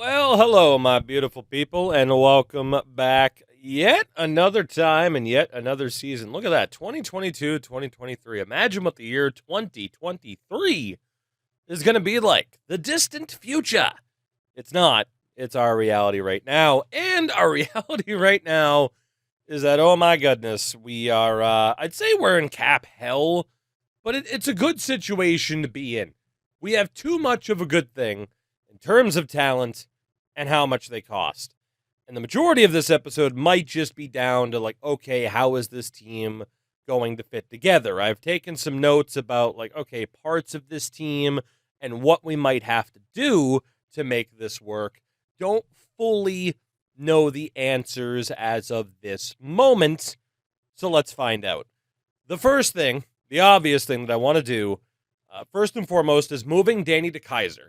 Well, hello, my beautiful people, and welcome back yet another time and yet another season. Look at that, 2022, 2023. Imagine what the year 2023 is going to be like. The distant future. It's not. It's our reality right now. And our reality right now is that, oh my goodness, we are, I'd say we're in cap hell, but it's a good situation to be in. We have too much of a good thing in terms of talent and how much they cost. And the majority of this episode might just be down to like, okay, how is this team going to fit together? I've taken some notes about like, okay, parts of this team and what we might have to do to make this work. Don't fully know the answers as of this moment. So let's find out. The first thing, the obvious thing that I want to do, first and foremost, is moving Danny DeKeyser.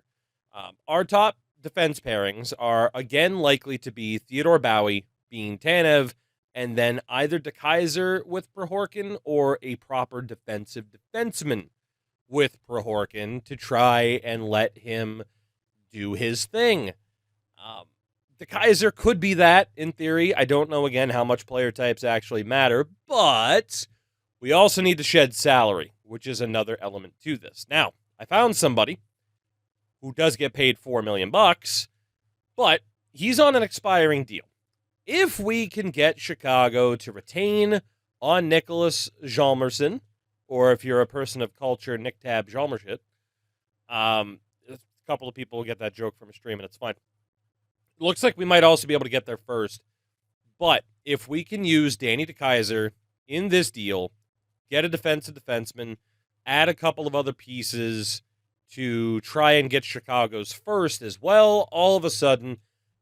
Our top defense pairings are again likely to be Theodore Bowie, being Tanev, and then either DeKeyser with Prohorkin or a proper defensive defenseman with Prohorkin to try and let him do his thing. DeKeyser could be that in theory. I don't know again how much player types actually matter, but we also need to shed salary, which is another element to this. Now, I found somebody who does get paid $4 million, but he's on an expiring deal. If we can get Chicago to retain on Nicholas Hjalmarsson, or if you're a person of culture, Nick Tab Hjalmarsson, a couple of people will get that joke from a stream, and it's fine. Looks like we might also be able to get there first, but if we can use Danny DeKeyser in this deal, get a defensive defenseman, add a couple of other pieces to try and get Chicago's first as well, all of a sudden,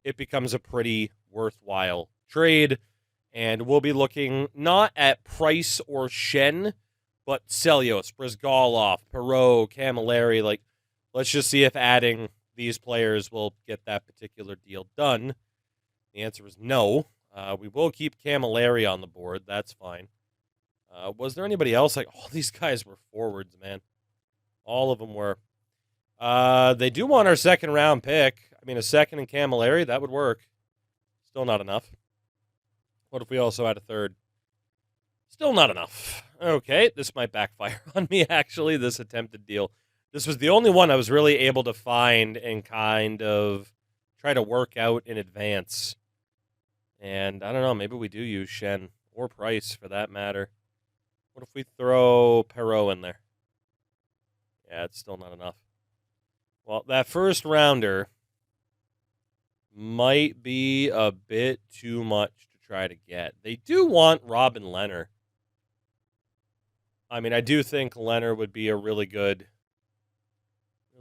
it becomes a pretty worthwhile trade. And we'll be looking not at Price or Shen, but Celios, Brizgalov, Perreault, Camilleri. Like, let's just see if adding these players will get that particular deal done. The answer is no. We will keep Camilleri on the board. That's fine. Was there anybody else? Like, all these guys were forwards, man. All of them were. They do want our second round pick. I mean, a second in Camilleri, that would work. Still not enough. What if we also had a third? Still not enough. Okay, this might backfire on me, actually, this attempted deal. This was the only one I was really able to find and kind of try to work out in advance. And I don't know, maybe we do use Shen or Price for that matter. What if we throw Perreault in there? Yeah, it's still not enough. Well, that first rounder might be a bit too much to try to get. They do want Robin Lehner. I mean, I do think Lehner would be a really good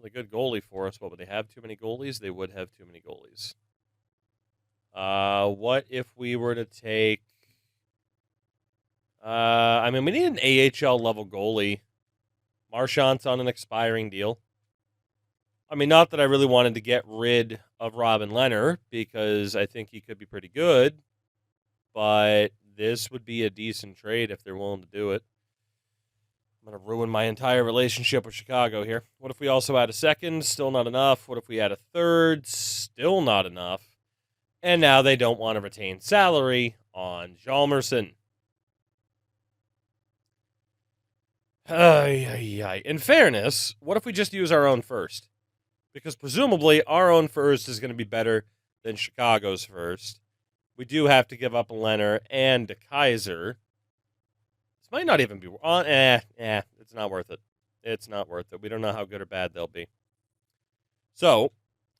goalie for us. What would they have? Too many goalies? They would have too many goalies. What if we were to take... I mean, we need an AHL level goalie. Marchand's on an expiring deal. I mean, not that I really wanted to get rid of Robin Lehner, because I think he could be pretty good, but this would be a decent trade if they're willing to do it. I'm going to ruin my entire relationship with Chicago here. What if we also add a second? Still not enough. What if we add a third? Still not enough. And now they don't want to retain salary on Hjalmarsson. In fairness, what if we just use our own first? Because presumably our own first is going to be better than Chicago's first. We do have to give up a Lehner and DeKeyser. This might not even be... it's not worth it. It's not worth it. We don't know how good or bad they'll be. So,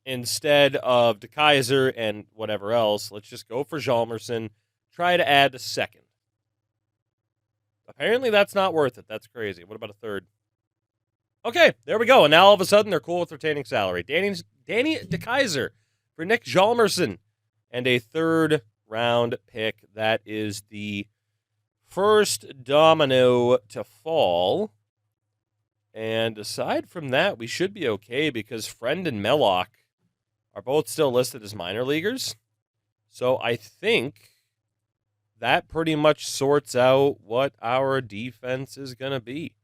instead of DeKeyser and whatever else, let's just go for Hjalmarsson. Try to add a second. Apparently that's not worth it. That's crazy. What about a third? Okay, there we go. And now all of a sudden they're cool with retaining salary. Danny DeKeyser for Nick Hjalmarsson and a third round pick. That is the first domino to fall. And aside from that, we should be okay because Friend and Mellock are both still listed as minor leaguers. So I think that pretty much sorts out what our defense is going to be.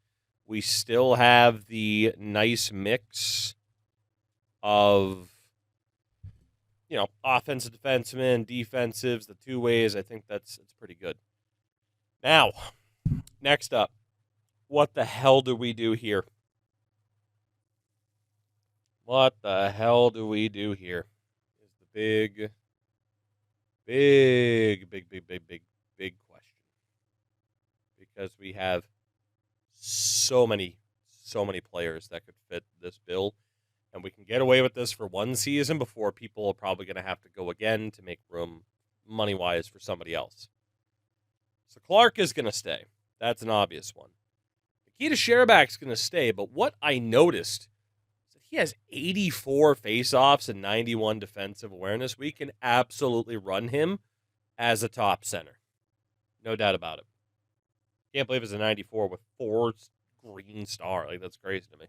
We still have the nice mix of offensive defensemen, defensives, the two ways. I think it's pretty good. Now, next up, what the hell do we do here? What the hell do we do here? Is the big question. Because we have so many players that could fit this bill, and we can get away with this for one season before people are probably going to have to go again to make room money-wise for somebody else. So Clark is going to stay. That's an obvious one. Nikita Sherbak's going to stay, but what I noticed is that he has 84 face-offs and 91 defensive awareness. We can absolutely run him as a top center. No doubt about it. Can't believe it's a 94 with 4 green star. Like, that's crazy to me.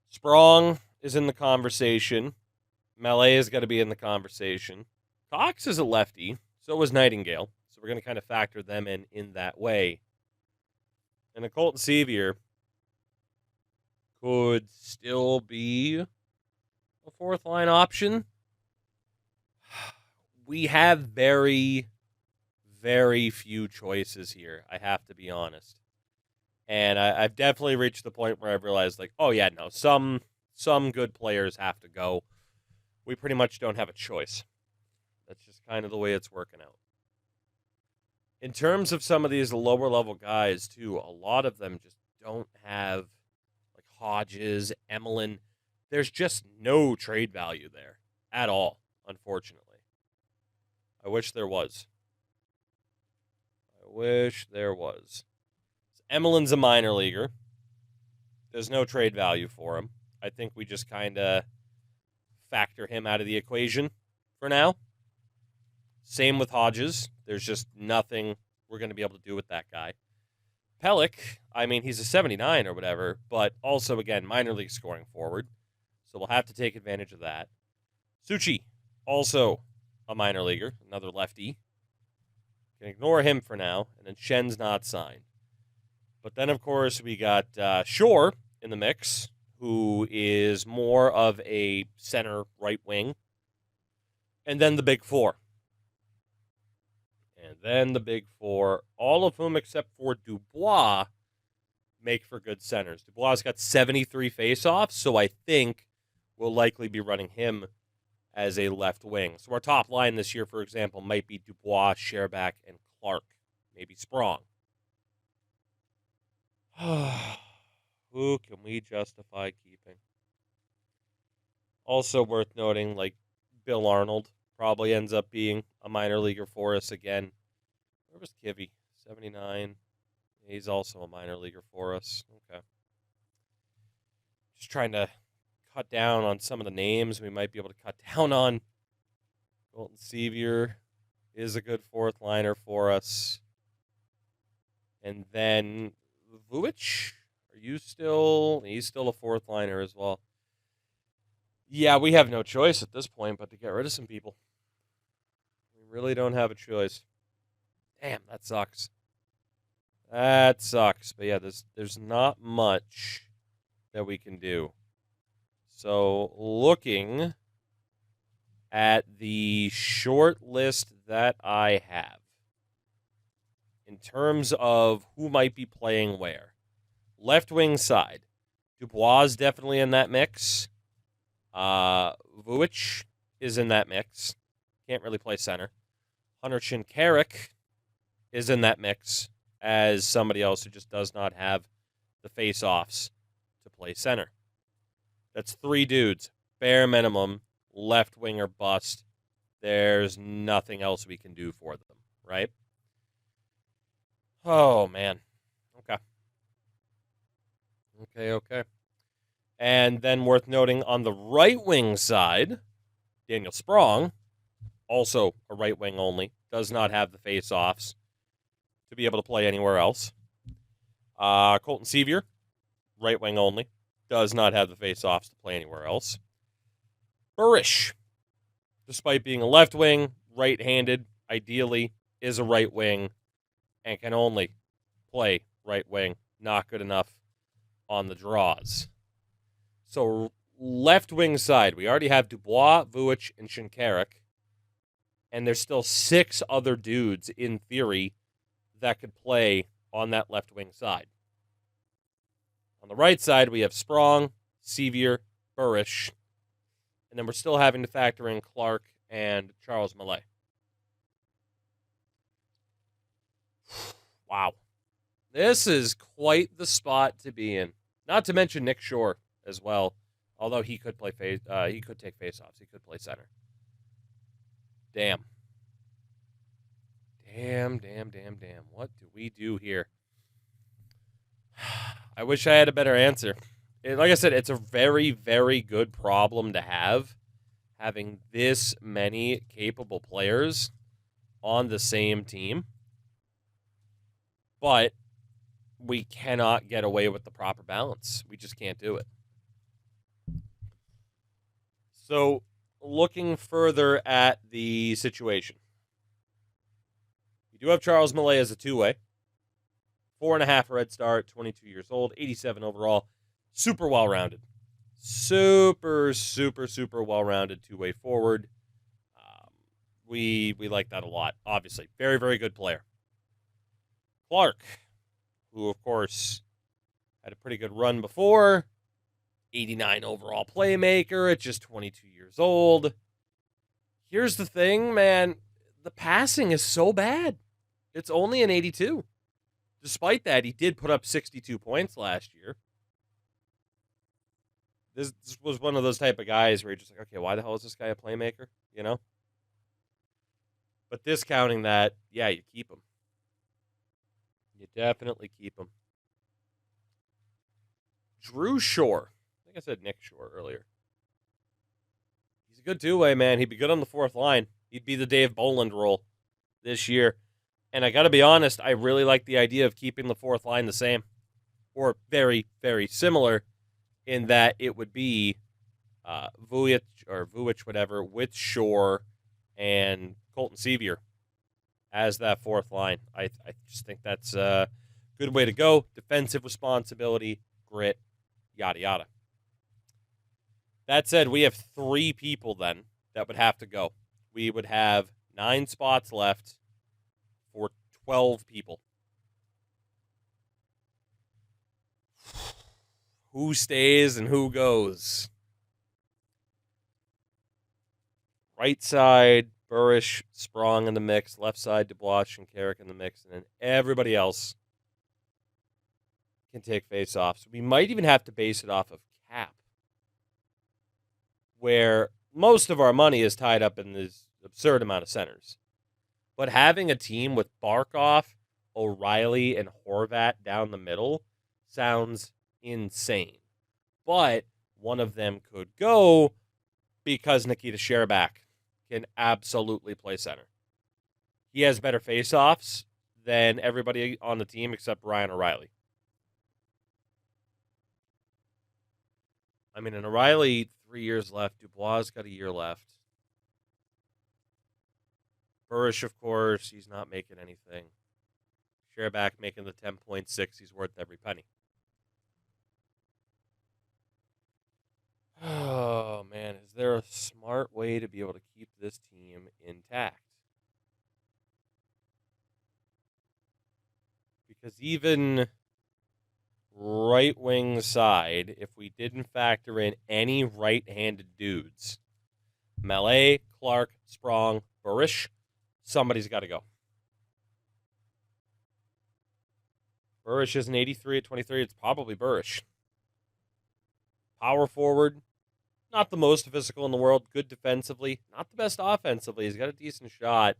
Sprong is in the conversation. Mallet is going to be in the conversation. Cox is a lefty. So was Nightingale. So we're going to kind of factor them in that way. And a Colton Sevier could still be a fourth line option. We have very, very few choices here, I have to be honest. And I've definitely reached the point where I've realized, like, oh yeah, no, some good players have to go. We pretty much don't have a choice. That's just kind of the way it's working out. In terms of some of these lower level guys, too, a lot of them just don't have, like Hodges, Emelin. There's just no trade value there at all, unfortunately. I wish there was. Emelin's a minor leaguer. There's no trade value for him. I think we just kind of factor him out of the equation for now. Same with Hodges. There's just nothing we're going to be able to do with that guy. Pellick, I mean, he's a 79 or whatever, but also, again, minor league scoring forward. So we'll have to take advantage of that. Suchi, also a minor leaguer, another lefty. Can ignore him for now, and then Shen's not signed. But then, of course, we got Shore in the mix, who is more of a center right wing. And then the big four. All of whom except for Dubois make for good centers. Dubois got 73 faceoffs, so I think we'll likely be running him as a left wing. So our top line this year, for example, might be Dubois, Sherbak, and Clark. Maybe Sprong. Who can we justify keeping? Also worth noting, like, Bill Arnold probably ends up being a minor leaguer for us again. Where was Kivy? 79. He's also a minor leaguer for us. Okay. Just trying to cut down on some of the names we might be able to cut down on. Colton Sevier is a good fourth liner for us. And then Vujic, he's still a fourth liner as well. Yeah, we have no choice at this point but to get rid of some people. We really don't have a choice. Damn, that sucks. But yeah, there's not much that we can do. So looking at the short list that I have, in terms of who might be playing where, left wing side, Dubois is definitely in that mix. Vujic is in that mix. Can't really play center. Hunter Shinkarik is in that mix as somebody else who just does not have the face-offs to play center. That's 3 dudes. Bare minimum, left winger bust. There's nothing else we can do for them, right? Oh, man. Okay. And then worth noting on the right wing side, Daniel Sprong, also a right wing only, does not have the face-offs to be able to play anywhere else. Colton Sevier, right wing only, does not have the face-offs to play anywhere else. Burish, despite being a left wing, right-handed, ideally, is a right wing and can only play right wing. Not good enough on the draws. So left wing side, we already have Dubois, Vujic, and Shinkarik. And there's still 6 other dudes, in theory, that could play on that left wing side. On the right side, we have Sprong, Sevier, Burish, and then we're still having to factor in Clark and Charles Mallet. Wow. This is quite the spot to be in. Not to mention Nick Shore as well, although he could play he could take faceoffs. He could play center. Damn. Damn. What do we do here? I wish I had a better answer. Like I said, it's a very, very good problem to have, having this many capable players on the same team. But we cannot get away with the proper balance. We just can't do it. So, looking further at the situation, we do have Charles Mallet as a two-way. 4.5 red star, 22 years old, 87 overall. Super well-rounded. Super well-rounded two-way forward. We like that a lot, obviously. Very, very good player. Clark, who, of course, had a pretty good run before. 89 overall playmaker at just 22 years old. Here's the thing, man. The passing is so bad. It's only an 82. Despite that, he did put up 62 points last year. This was one of those type of guys where you're just like, okay, why the hell is this guy a playmaker? You know? But discounting that, yeah, you keep him. You definitely keep him. Drew Shore. I think I said Nick Shore earlier. He's a good two-way, man. He'd be good on the fourth line. He'd be the Dave Boland role this year. And I got to be honest, I really like the idea of keeping the fourth line the same. Or very, very similar in that it would be Vujic, whatever, with Shore and Colton Sevier as that fourth line. I just think that's a good way to go. Defensive responsibility, grit, yada, yada. That said, we have 3 people then that would have to go. We would have 9 spots left for 12 people. Who stays and who goes? Right side, Burish, Sprong in the mix. Left side, Dubois and Carrick in the mix. And then everybody else can take face-offs. We might even have to base it off of cap, where most of our money is tied up in this absurd amount of centers. But having a team with Barkov, O'Reilly, and Horvat down the middle sounds insane. But one of them could go because Nikita Sherbak can absolutely play center. He has better face-offs than everybody on the team except Ryan O'Reilly. I mean, in O'Reilly, 3 years left. Dubois got a year left. Burish, of course, he's not making anything. Sherbak making the 10.6. He's worth every penny. Oh, man. Is there a smart way to be able to keep this team intact? Because even right wing side, if we didn't factor in any right-handed dudes, Mallet, Clark, Sprong, Burish, somebody's got to go. Burish is an 83 at 23. It's probably Burish. Power forward, not the most physical in the world. Good defensively, not the best offensively. He's got a decent shot.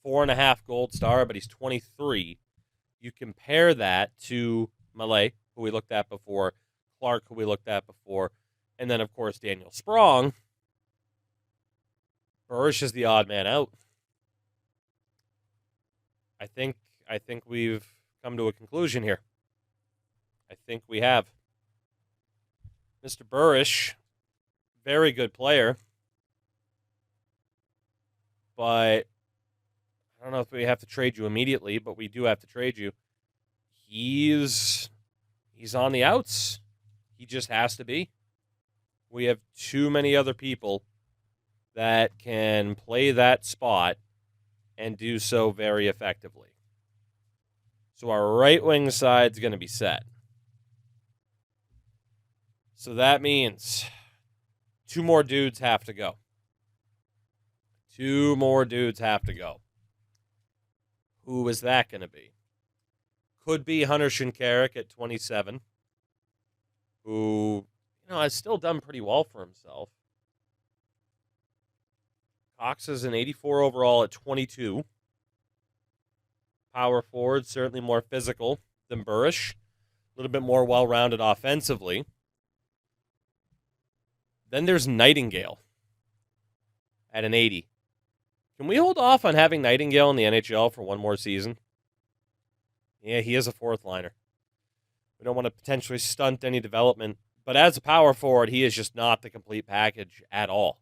4.5 gold star, but he's 23. You compare that to Mallet, who we looked at before, Clark, who we looked at before, and then, of course, Daniel Sprong. Burish is the odd man out. I think we've come to a conclusion here. I think we have. Mr. Burish, very good player, but I don't know if we have to trade you immediately, but we do have to trade you. He's on the outs. He just has to be. We have too many other people that can play that spot and do so very effectively. So our right wing side's going to be set. So that means 2 more dudes have to go. 2 more dudes have to go. Who is that going to be? Could be Hunter Shinkaruk at 27, who, has still done pretty well for himself. Cox is an 84 overall at 22. Power forward, certainly more physical than Burish. A little bit more well-rounded offensively. Then there's Nightingale at an 80. Can we hold off on having Nightingale in the NHL for one more season? Yeah, he is a 4th liner. We don't want to potentially stunt any development. But as a power forward, he is just not the complete package at all.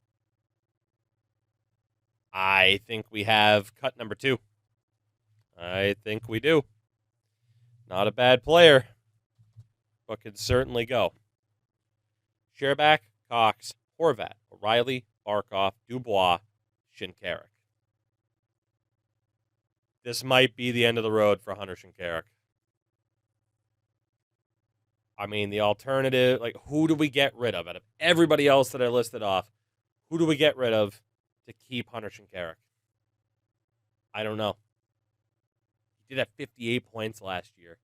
I think we have cut number 2. I think we do. Not a bad player, but could certainly go. Sherback, Cox, Horvat, O'Reilly, Barkov, Dubois, Shinkaruk. This might be the end of the road for Hunter Shinkaruk. I mean, the alternative, who do we get rid of? Out of everybody else that I listed off, who do we get rid of to keep Hunter Shinkaruk? I don't know. He did have 58 points last year,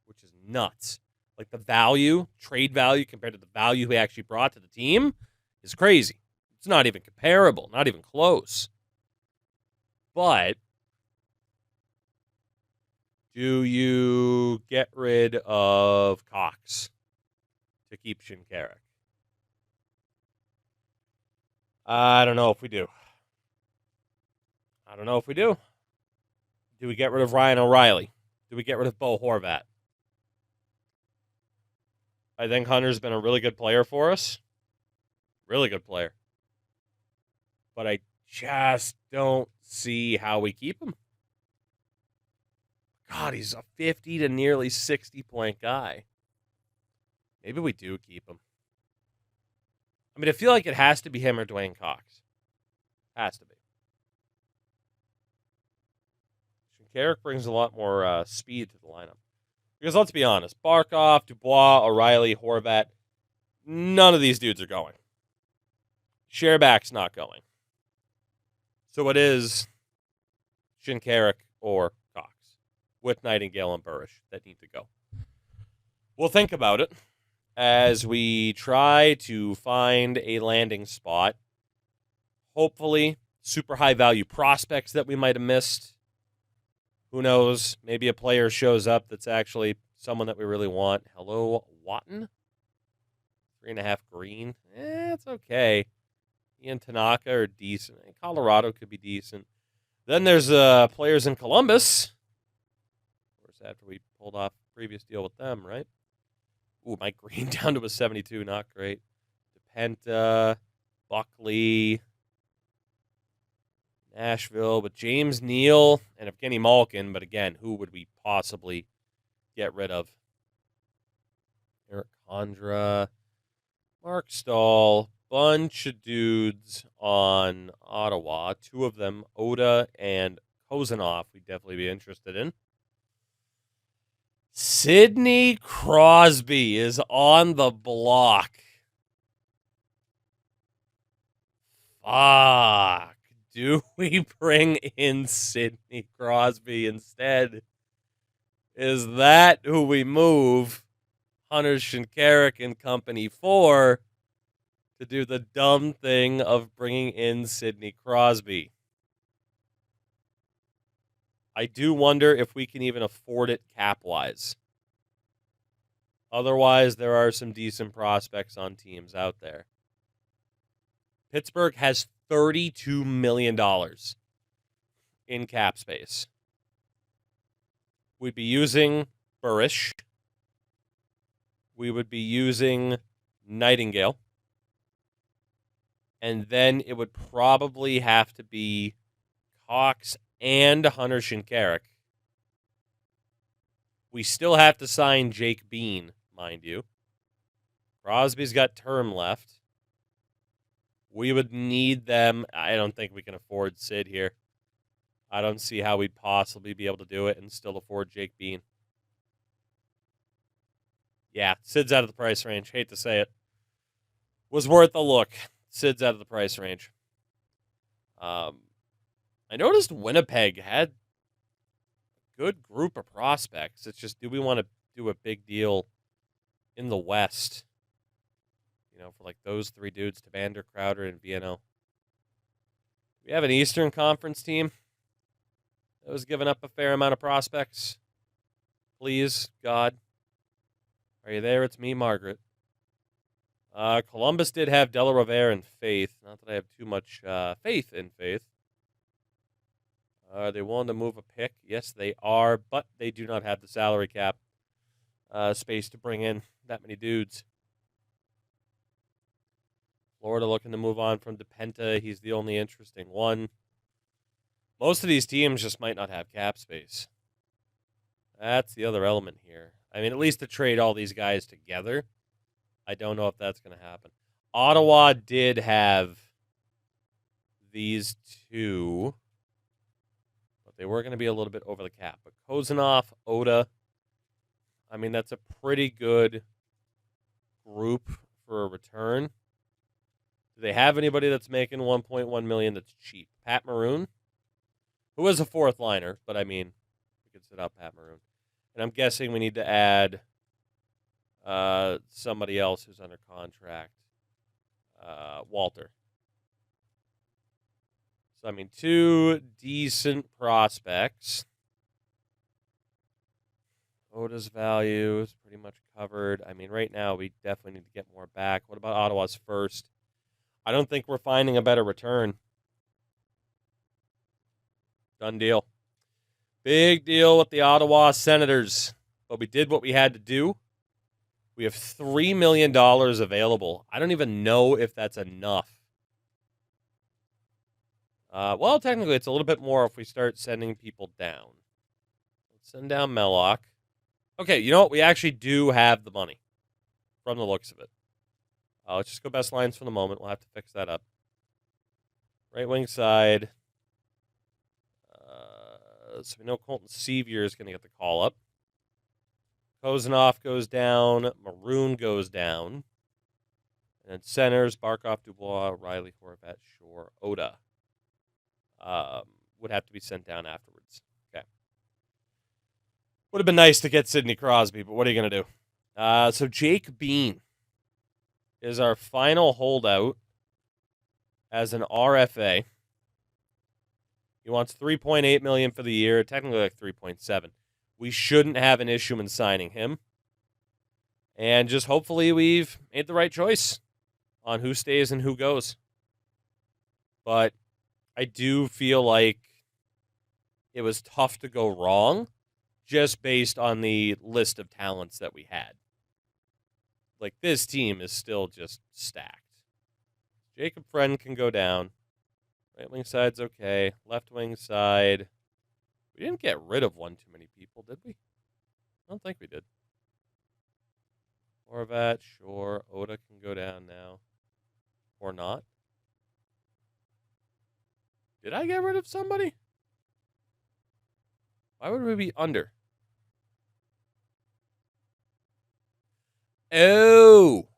which is nuts. The value, trade value compared to the value he actually brought to the team is crazy. It's not even comparable, not even close. But do you get rid of Cox to keep Shinkaruk? I don't know if we do. Do we get rid of Ryan O'Reilly? Do we get rid of Bo Horvat? I think Hunter's been a really good player for us. Really good player. But I just don't see how we keep him. God, he's a 50 to nearly 60-point guy. Maybe we do keep him. I mean, I feel like it has to be him or Dwayne Cox. Has to be. Shinkaruk brings a lot more speed to the lineup. Because let's be honest, Barkov, Dubois, O'Reilly, Horvat, none of these dudes are going. Sherback's not going. So it is Shinkaruk or Cox with Nightingale and Burish that need to go. We'll think about it as we try to find a landing spot. Hopefully, super high-value prospects that we might have missed. Who knows? Maybe a player shows up that's actually someone that we really want. Hello, Watton? 3.5 green. It's okay. He and Tanaka are decent. Colorado could be decent. Then there's players in Columbus. Of course, after we pulled off a previous deal with them, right? Ooh, Mike Green down to a 72. Not great. DePenta, Buckley, Nashville, but James Neal and Evgeny Malkin. But again, who would we possibly get rid of? Eric Condra, Mark Stahl, bunch of dudes on Ottawa. 2 of them, Oda and Kozanov, we'd definitely be interested in. Sidney Crosby is on the block. Fuck. Do we bring in Sidney Crosby instead? Is that who we move Hunter Shinkaruk and company for to do the dumb thing of bringing in Sidney Crosby? I do wonder if we can even afford it cap-wise. Otherwise, there are some decent prospects on teams out there. Pittsburgh has $32 million in cap space. We'd be using Burish. We would be using Nightingale. And then it would probably have to be Cox and Hunter Shinkaruk. We still have to sign Jake Bean, mind you. Crosby's got term left. We would need them. I don't think we can afford Sid here. I don't see how we'd possibly be able to do it and still afford Jake Bean. Yeah, Sid's out of the price range. Hate to say it. Was worth a look. Sid's out of the price range. I noticed Winnipeg had a good group of prospects. It's just, do we want to do a big deal in the West? You know, for like those three dudes, Tavander, Crowder, and Vienno. We have an Eastern Conference team that was giving up a fair amount of prospects. Please, God. Are you there? It's me, Margaret. Columbus did have Della Rovere and Faith. Not that I have too much faith in Faith. Are they willing to move a pick? Yes, they are, but they do not have the salary cap space to bring in that many dudes. Florida looking to move on from DePenta. He's the only interesting one. Most of these teams just might not have cap space. That's the other element here. I mean, at least to trade all these guys together, I don't know if that's going to happen. Ottawa did have these two, but they were going to be a little bit over the cap. But Kozanov, Oda, I mean, that's a pretty good group for a return. Do they have anybody that's making $1.1 million that's cheap? Pat Maroon, who is a fourth liner, but I mean, we could sit out Pat Maroon. And I'm guessing we need to add somebody else who's under contract. Walter. So, I mean, two decent prospects. Oda's value is pretty much covered. I mean, right now, we definitely need to get more back. What about Ottawa's first? I don't think we're finding a better return. Done deal. Big deal with the Ottawa Senators. But we did what we had to do. We have $3 million available. I don't even know if that's enough. Well, technically, it's a little bit more if we start sending people down. Let's send down Mellock. Okay, you know what? We actually do have the money from the looks of it. Let's just go best lines for the moment. We'll have to fix that up. Right wing side. So we know Colton Sevier is going to get the call up. Kozanov goes down. Maroon goes down. And then centers, Barkov, Dubois, Riley, Horvat, Shore, Oda. Would have to be sent down afterwards. Okay. Would have been nice to get Sidney Crosby, but what are you going to do? So Jake Bean is our final holdout as an RFA. He wants $3.8 million for the year, technically like 3.7. We shouldn't have an issue in signing him. And just hopefully we've made the right choice on who stays and who goes. But I do feel like it was tough to go wrong just based on the list of talents that we had. Like, this team is still just stacked. Jacob Friend can go down. Right wing side's okay. Left wing side. We didn't get rid of one too many people, did we? I don't think we did. Horvat, sure. Oda can go down now. Or not. Did I get rid of somebody? Why would we be under? Oh!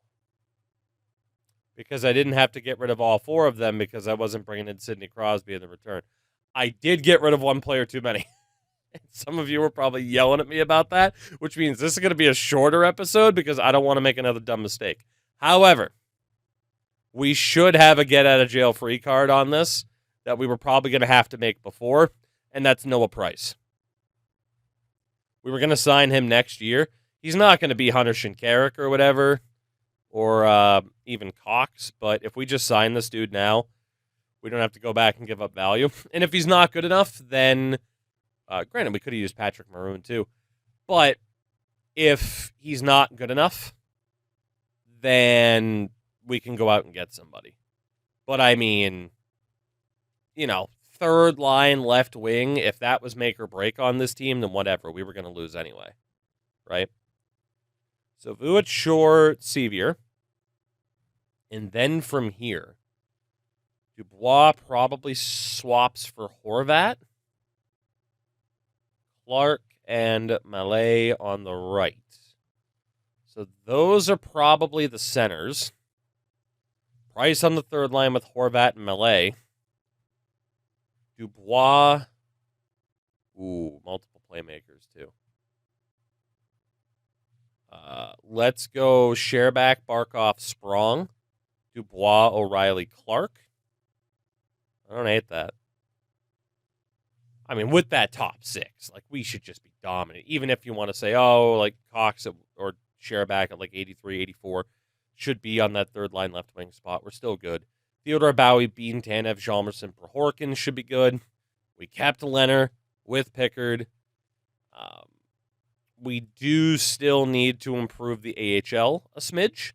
Because I didn't have to get rid of all four of them because I wasn't bringing in Sidney Crosby in the return. I did get rid of one player too many. Some of you were probably yelling at me about that, which means this is going to be a shorter episode because I don't want to make another dumb mistake. However, we should have a get-out-of-jail-free card on this that we were probably going to have to make before, and that's Noah Price. We were going to sign him next year. He's not going to be Hunter Shinkarik or whatever, or even Cox, but if we just sign this dude now, we don't have to go back and give up value. And if he's not good enough, then, granted, we could have used Patrick Maroon too, but if he's not good enough, then we can go out and get somebody. But I mean, you know, third line left wing, if that was make or break on this team, then whatever, we were going to lose anyway, right? So Vujic, Shore, Sevier. And then from here, Dubois probably swaps for Horvat. Clark and Mallet on the right. So those are probably the centers. Price on the third line with Horvat and Mallet. Dubois. Ooh, multiple playmakers, too. Let's go Sherback, Barkov, Sprong. Dubois, O'Reilly, Clark. I don't hate that. I mean, with that top six, like, we should just be dominant. Even if you want to say, oh, like, Cox or Sherback at, like, 83, 84 should be on that third line left wing spot. We're still good. Theodore Bowie, Bean, Tanev, Hjalmarsson, Prohorkin should be good. We kept Leonard with Pickard. We do still need to improve the AHL a smidge.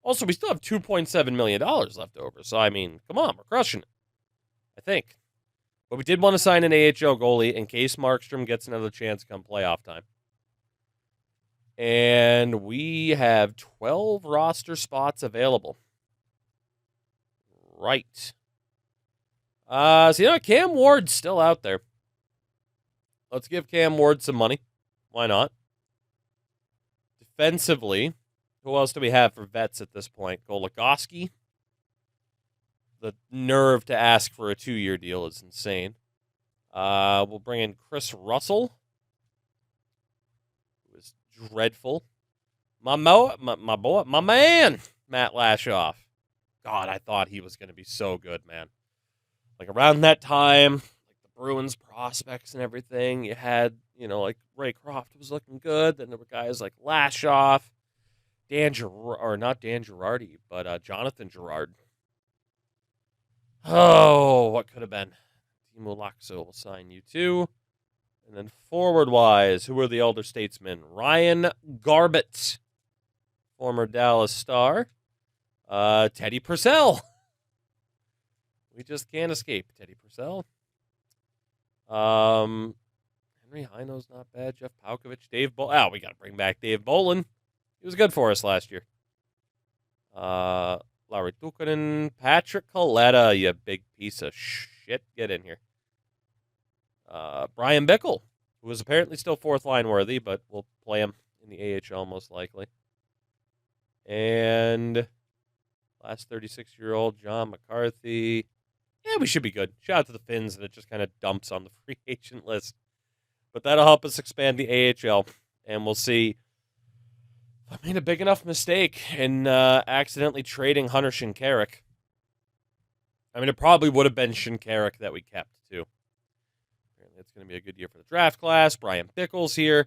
Also, we still have $2.7 million left over. So, I mean, come on, we're crushing it, I think. But we did want to sign an AHL goalie in case Markstrom gets another chance come playoff time. And we have 12 roster spots available. Right. So, Cam Ward's still out there. Let's give Cam Ward some money. Why not? Defensively, who else do we have for vets at this point? Goligoski. The nerve to ask for a 2-year deal is insane. We'll bring in Chris Russell, who is dreadful. My man, Matt Lashoff. God, I thought he was going to be so good, man. Like, around that time, like the Bruins prospects and everything, you had, like Ray Croft was looking good. Then there were guys like Lashoff, not Dan Girardi, but Jonathan Girard. Oh, what could have been? Timo Laxo will sign you too. And then forward-wise, who are the elder statesmen? Ryan Garbett, former Dallas Star. Teddy Purcell. We just can't escape Teddy Purcell. Henry Heino's not bad. Jeff Paukovich, Dave Bolin. Oh, we got to bring back Dave Bolin. He was good for us last year. Larry Tukkanen, Patrick Coletta, you big piece of shit. Get in here. Brian Bickle, who is apparently still fourth line worthy, but we'll play him in the AHL most likely. And last 36-year-old John McCarthy. Yeah, we should be good. Shout out to the Finns that it just kind of dumps on the free agent list. But that'll help us expand the AHL, and we'll see. I made a big enough mistake in accidentally trading Hunter Shinkaruk. I mean, it probably would have been Shinkaruk that we kept, too. Apparently, it's going to be a good year for the draft class. Brian Bickle's here.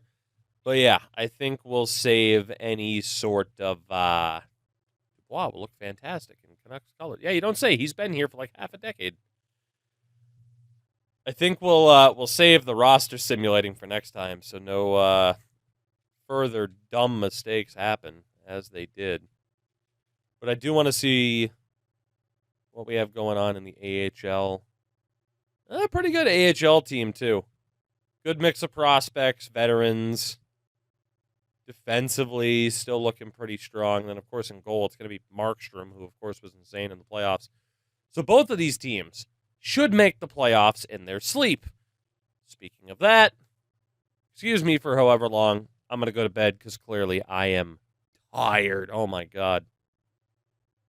But, yeah, I think we'll save any sort of... wow, will look fantastic in Canucks colors. Yeah, you don't say. He's been here for like half a decade. I think we'll save the roster simulating for next time, so no further dumb mistakes happen as they did. But I do want to see what we have going on in the AHL. A pretty good AHL team, too. Good mix of prospects, veterans. Defensively, still looking pretty strong. And then, of course, in goal, it's going to be Markstrom, who, of course, was insane in the playoffs. So both of these teams should make the playoffs in their sleep. Speaking of that, excuse me for however long, I'm going to go to bed because clearly I am tired. Oh, my God.